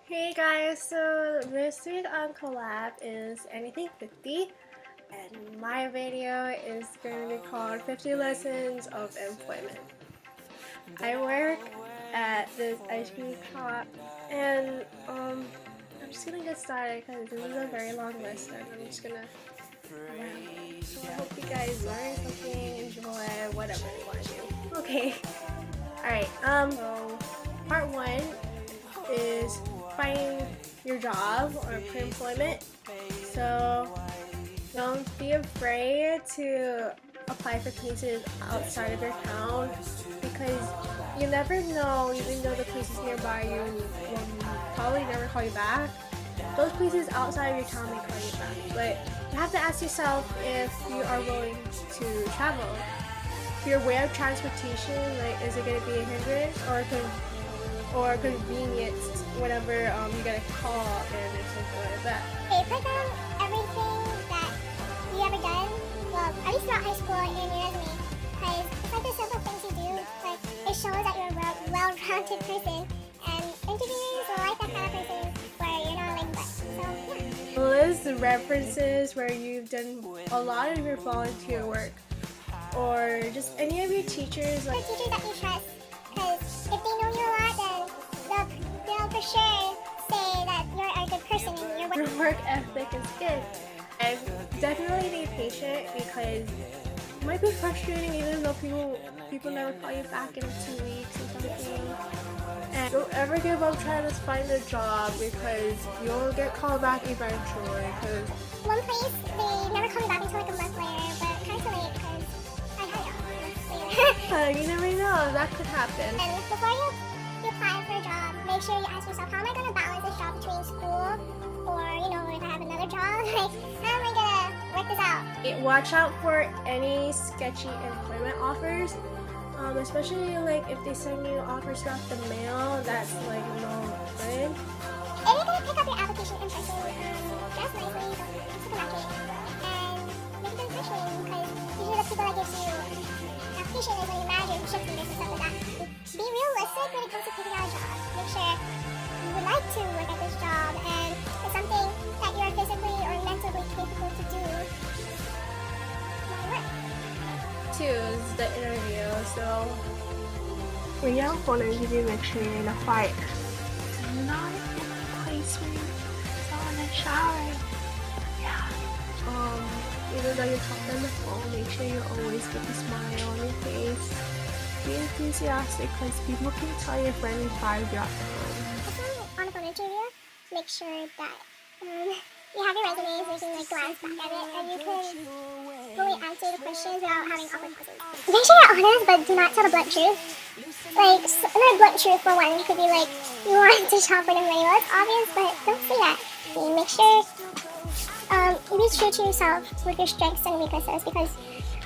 Hey guys, so this week on collab is anything 50 and my video is going to be called 50 Lessons of Employment. I work at this ice cream shop and I'm just gonna get started because this is a very long list and I'm just gonna ramble. So I hope you guys learn something, enjoy, whatever you want to do. Okay, alright, so part 1 is finding your job or pre-employment. So don't be afraid to apply for places outside of your town because you never know, even though the places nearby you will probably never call you back, those places outside of your town may call you back. But you have to ask yourself if you are willing to travel. Your way of transportation, like, is it going to be a hindrance or convenience whenever you get a call and or something like that? Okay, put down everything that you ever done, well, at least throughout high school in your resume, because it's like the simple things you do, like it shows that you're a well-rounded person, and interviewers will like that kind of person where you're not like butt. So yeah. List references where you've done a lot of your volunteer work, or just any of your teachers. The teachers that you trust, because if they know you a lot, then they'll for sure say that you're a good person and Your work ethic is good. And definitely be patient because it might be frustrating even though people never call you back in 2 weeks or something. And don't ever give up trying to find a job because you'll get called back eventually. Cause one place, they never called me back until like a month later, but kind of too late because I had a job later. you never know, that could happen. And before you apply for a job, make sure you ask yourself, how am I going to balance this job between school or, you know, if I have another job, like, how am I going to work this out? Watch out for any sketchy employment offers, especially like if they send you offers throughout the mail, that's like no good. If you're going to pick up your application in person, dress nicely, don't supermarket, and make it refreshing because usually the people that gives you application is when your manager who ships leaders and stuff like that. Be realistic when it comes to picking out a job. Make sure you would like to work at this job and it's something that you're physically or mentally capable to do. Work. 2 is the interview. So when you're out for an interview, make sure you're in a quiet, not in a place where you're not in a shower. Yeah. Even though you're talking on the phone, make sure you always keep a smile on your face. Be enthusiastic because people can tell your friendly vibe you're at home. Also, on a phone interview, make sure that you have your resume so you can like glance back at it and you can fully answer the questions without having awkward pauses. Make sure you're honest, but do not tell the blunt truth. Like, another blunt truth for one could be like, you want to shop for the money. Well, it's obvious, but don't say that. Make sure you be true to yourself with your strengths and weaknesses because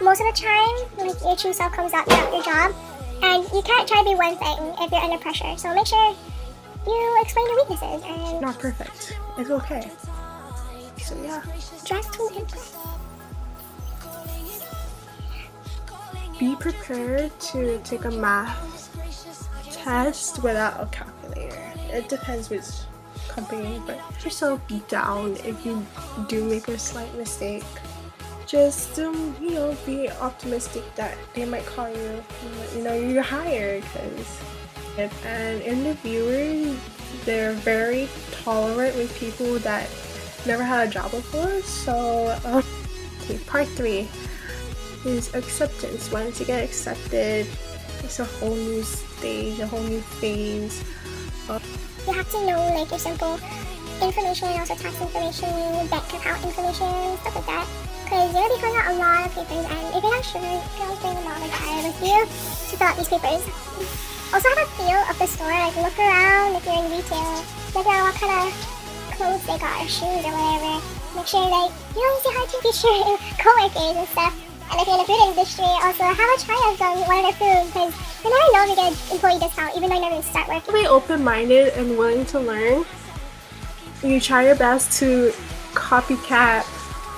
most of the time, like, your true self comes out throughout your job, and you can't try to be one thing if you're under pressure. So make sure you explain your weaknesses and Not perfect. It's okay. So yeah. dress to impress. Be prepared to take a math test without a calculator. It depends which company, but put yourself down if you do make a slight mistake. Just be optimistic that they might call you, you're hired. And interviewers, they're very tolerant with people that never had a job before. So okay, part 3 is acceptance. Once you get accepted, it's a whole new stage, a whole new phase. You have to know like your simple information, also tax information, bank account information, stuff like that. Because you're going to be filling out a lot of papers, and if you're not sure, you can always bring a mom or dad with you to fill out these papers. Also have a feel of the store, like look around if you're in retail, look around what kind of clothes they got, or shoes or whatever. Make sure like you don't say hi to your co-workers and stuff. And if you're in the food industry, also have a try of one of their food because you never know if you get an employee discount even though you never even start working. Be open-minded and willing to learn. You try your best to copycat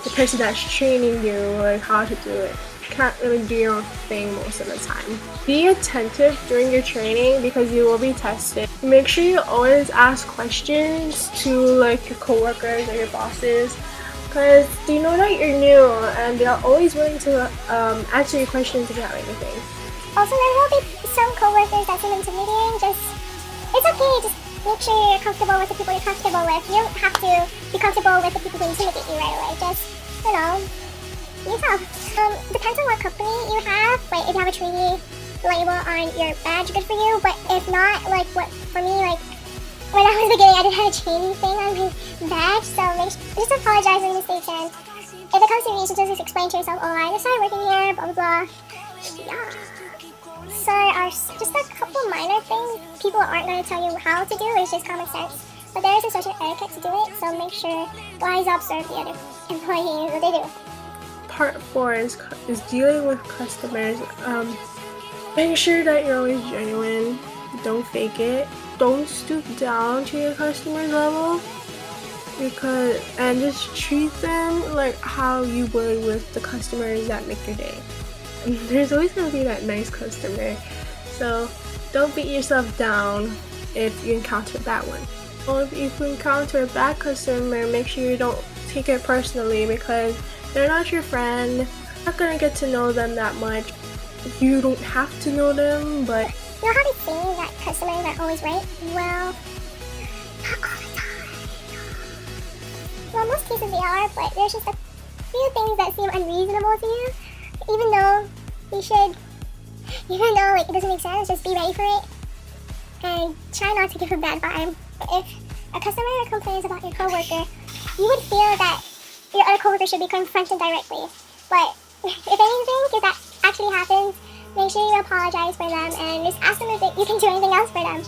the person that's training you, like how to do it. can't really do your own thing most of the time. Be attentive during your training because you will be tested. Make sure you always ask questions to like your coworkers or your bosses, because they know that you're new and they are always willing to answer your questions if you have anything. Also, there will be some coworkers that seem intimidating. It's okay, just make sure you're comfortable with the people you're comfortable with. You don't have to be comfortable with the people who intimidate you right away. Just, you know, be yourself. Depends on what company you have. Like, if you have a trainee label on your badge, good for you. But if not, like, what for me, like, when I was beginning, I didn't have a trainee thing on my badge. So just apologize when you say can. If it comes to me, you should just explain to yourself, oh, I just started working here, blah, blah, blah. Yeah. So are just a couple minor things people aren't going to tell you how to do. It's just common sense. But there is a social etiquette to do it, so make sure why observe the other employees what they do. Part 4 is dealing with customers. Make sure that you're always genuine. Don't fake it. Don't stoop down to your customer's level, and just treat them like how you would with the customers that make your day. There's always going to be that nice customer, so don't beat yourself down if you encounter that one. Or if you encounter a bad customer, make sure you don't take it personally, because they're not your friend. You're not going to get to know them that much. You don't have to know them, but you know how they say that customers are always right? Well, not all the time. Well, in most cases they are, but there's just a few things that seem unreasonable to you. Even though like it doesn't make sense, just be ready for it and try not to give a bad vibe. If a customer complains about your coworker, you would feel that your other coworker should be confronted directly. But if anything, if that actually happens, make sure you apologize for them and just ask them if you can do anything else for them.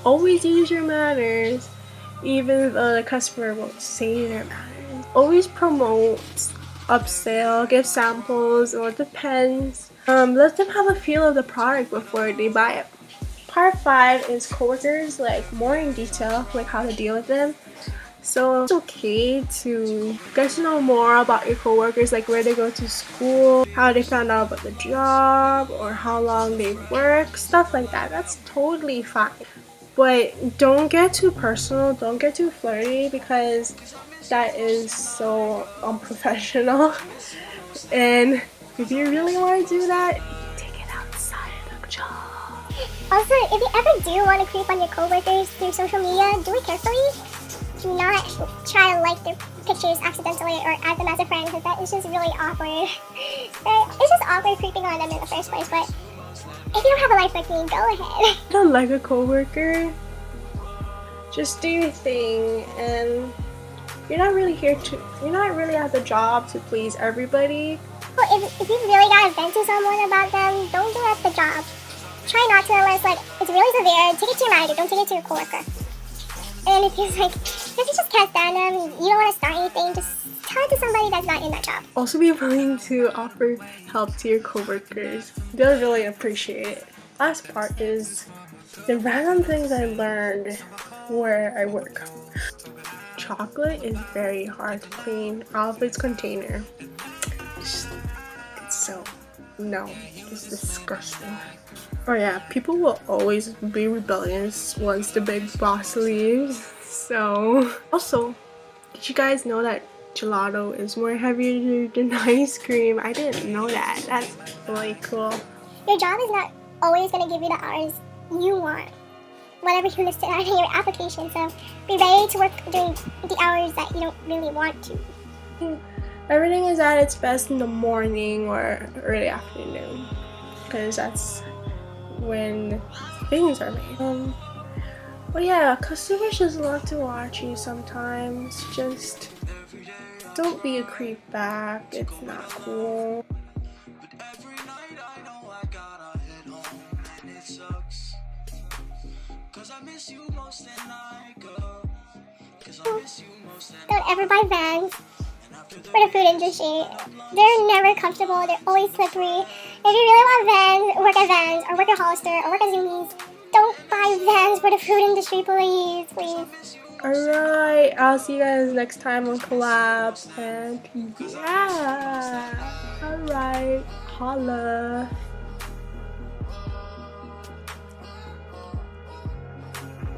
Always use your manners, even though the customer won't say their manners. Always promote, upsell, give samples, or depends. Let them have a feel of the product before they buy it. Part 5 is coworkers, like more in detail, like how to deal with them. So it's okay to get to know more about your coworkers, like where they go to school, how they found out about the job, or how long they work, stuff like that. That's totally fine. But don't get too personal, don't get too flirty, because that is so unprofessional. And if you really want to do that, take it outside of the job. Also, if you ever do want to creep on your coworkers through social media, do it carefully. Do not try to like their pictures accidentally or add them as a friend, because that is just really awkward. It's just awkward creeping on them in the first place, but if you don't have a life like me, go ahead. Don't like a coworker, just do your thing, and you're not really at the job to please everybody. Well, if you really gotta vent to someone about them, don't do it at the job. Try not to unless like it's really severe. Take it to your manager, don't take it to your coworker. And if you just can't stand them, you don't want to start anything, just tell it to somebody that's not in that job. Also be willing to offer help to your coworkers. They'll really appreciate it. Last part is the random things I learned where I work. Chocolate is very hard to clean out of its container. It's disgusting. Oh yeah, people will always be rebellious once the big boss leaves. So, also, did you guys know that gelato is more heavier than ice cream? I didn't know that. That's really cool. Your job is not always going to give you the hours you want, whatever you listed on your application. So be ready to work during the hours that you don't really want to. Everything is at its best in the morning or early afternoon, because that's when things are made. But yeah, customers just love to watch you sometimes. Just don't be a creep back. It's not cool. Don't ever buy Vans for the food industry. They're never comfortable. They're always slippery. If you really want Vans, work at Vans, or work at Hollister, or work at Zoomies, don't buy Vans for the food industry, please, please. Alright, I'll see you guys next time on collab, and yeah. Alright, holla.